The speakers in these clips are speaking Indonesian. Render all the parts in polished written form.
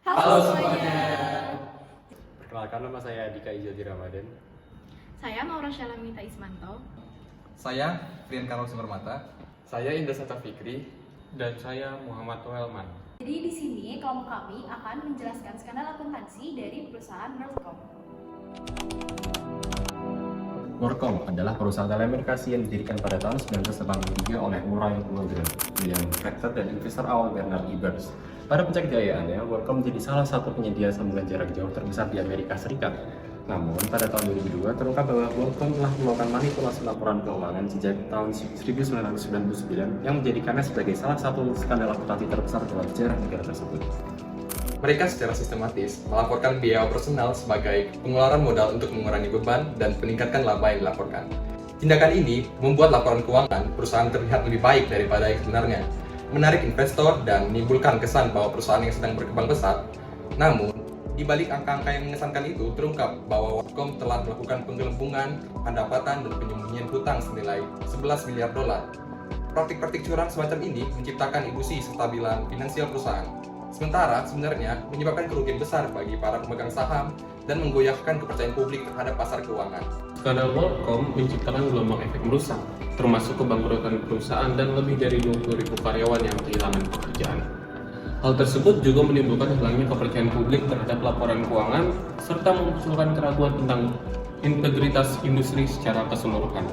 Halo semuanya. Perkenalkan, nama saya Dika Izadi Ramadan. Saya Maura Syalamita Ismanto. Saya Frian Karol Sumermata. Saya Indah Sata Fikri. Dan saya Muhammad Welman. Jadi di sini kelompok kami akan menjelaskan skandal akuntansi dari perusahaan WorldCom. WorldCom adalah perusahaan telekomunikasi yang didirikan pada tahun 1983 oleh Murray Goldman, William Procter, dan investor awal Bernard Evers. Pada puncak jayaannya, WorldCom menjadi salah satu penyedia sambungan jarak jauh terbesar di Amerika Serikat. Namun, pada tahun 2002 terungkap bahwa WorldCom telah melakukan manipulasi laporan keuangan sejak tahun 1999 yang menjadikannya sebagai salah satu skandal akuntansi terbesar dalam sejarah negara tersebut. Mereka secara sistematis melaporkan biaya operasional sebagai pengeluaran modal untuk mengurangi beban dan meningkatkan laba yang dilaporkan. Tindakan ini membuat laporan keuangan perusahaan terlihat lebih baik daripada yang sebenarnya, menarik investor dan menimbulkan kesan bahwa perusahaan yang sedang berkembang pesat. Namun, di balik angka-angka yang mengesankan itu, terungkap bahwa WorldCom telah melakukan penggelembungan, pendapatan, dan penyembunyian hutang senilai 11 miliar dolar. Praktik-praktik curang semacam ini menciptakan ilusi kestabilan finansial perusahaan. Sementara sebenarnya menyebabkan kerugian besar bagi para pemegang saham dan menggoyahkan kepercayaan publik terhadap pasar keuangan. Skandal WorldCom menciptakan gelombang efek merusak, termasuk kebangkrutan perusahaan dan lebih dari 20.000 karyawan yang kehilangan pekerjaan. Hal tersebut juga menimbulkan hilangnya kepercayaan publik terhadap laporan keuangan serta memunculkan keraguan tentang integritas industri secara keseluruhan.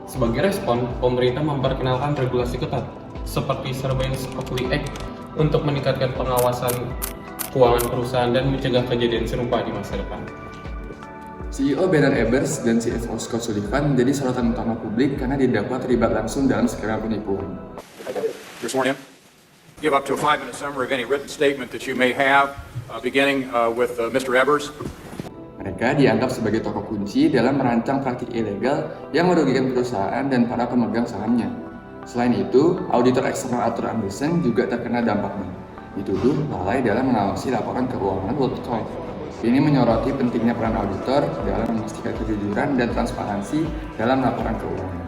Sebagai respon, pemerintah memperkenalkan regulasi ketat seperti Sarbanes-Oxley Act untuk meningkatkan pengawasan keuangan perusahaan dan mencegah kejadian serupa di masa depan. CEO Bernard Evers dan CFO Scott Sullivan menjadi sorotan utama publik karena didakwa terlibat langsung dalam skandal penipuan. You're sworn in. Give up to a 5-minute summary of any written statement that you may have, beginning with Mr. Evers. Mereka dianggap sebagai tokoh kunci dalam merancang praktik ilegal yang merugikan perusahaan dan para pemegang sahamnya. Selain itu, auditor eksternal Arthur Andersen juga terkena dampaknya. Dituduh lalai dalam mengawasi laporan keuangan WorldCom. Ini menyoroti pentingnya peran auditor dalam memastikan kejujuran dan transparansi dalam laporan keuangan.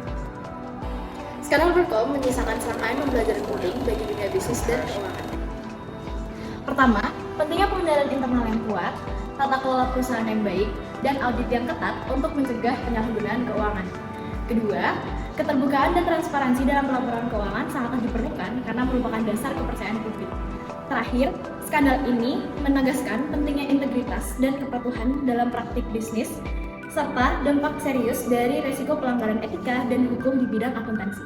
Skandal WorldCom menyisakan serangkaian pembelajaran penting bagi dunia bisnis dan keuangan. Pertama, pentingnya pengendalian internal yang kuat, tata kelola perusahaan yang baik, dan audit yang ketat untuk mencegah penyalahgunaan keuangan. Kedua, keterbukaan dan transparansi dalam pelaporan keuangan sangatlah diperlukan karena merupakan dasar kepercayaan publik. Terakhir, skandal ini menegaskan pentingnya integritas dan kepatuhan dalam praktik bisnis, serta dampak serius dari resiko pelanggaran etika dan hukum di bidang akuntansi.